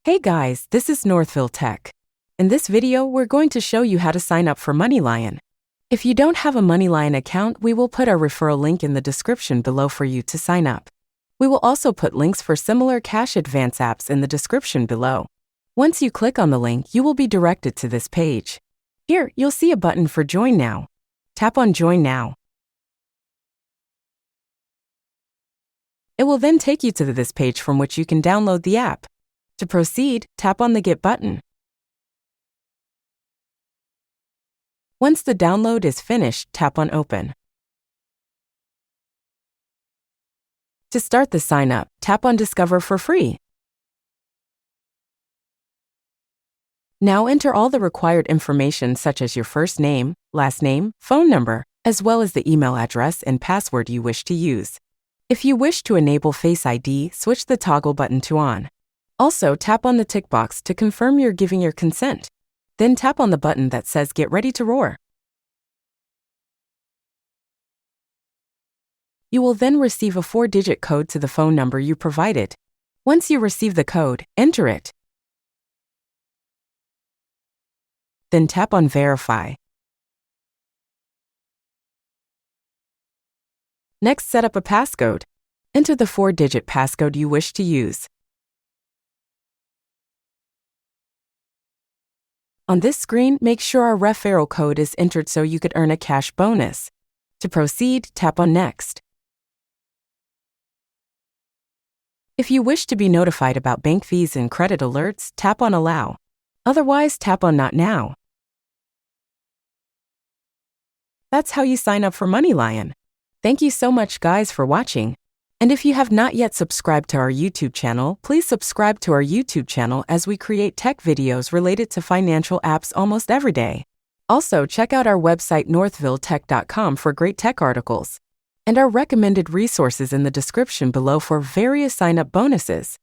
Hey guys, this is Northville Tech. In this video, we're going to show you how to sign up for MoneyLion. If you don't have a MoneyLion account, we will put our referral link in the description below for you to sign up. We will also put links for similar cash advance apps in the description below. Once you click on the link, you will be directed to this page. Here, you'll see a button for Join Now. Tap on Join Now. It will then take you to this page from which you can download the app. To proceed, tap on the Get button. Once the download is finished, tap on Open. To start the sign up, tap on Discover for free. Now enter all the required information such as your first name, last name, phone number, as well as the email address and password you wish to use. If you wish to enable Face ID, switch the toggle button to On. Also, tap on the tick box to confirm you're giving your consent. Then tap on the button that says Get Ready to Roar. You will then receive a 4-digit code to the phone number you provided. Once you receive the code, enter it. Then tap on Verify. Next, set up a passcode. Enter the 4-digit passcode you wish to use. On this screen, make sure our referral code is entered so you could earn a cash bonus. To proceed, tap on Next. If you wish to be notified about bank fees and credit alerts, tap on Allow. Otherwise, tap on Not Now. That's how you sign up for MoneyLion. Thank you so much, guys, for watching. And if you have not yet subscribed to our YouTube channel, please subscribe to our YouTube channel as we create tech videos related to financial apps almost every day. Also, check out our website northvilletech.com for great tech articles, and our recommended resources in the description below for various sign-up bonuses.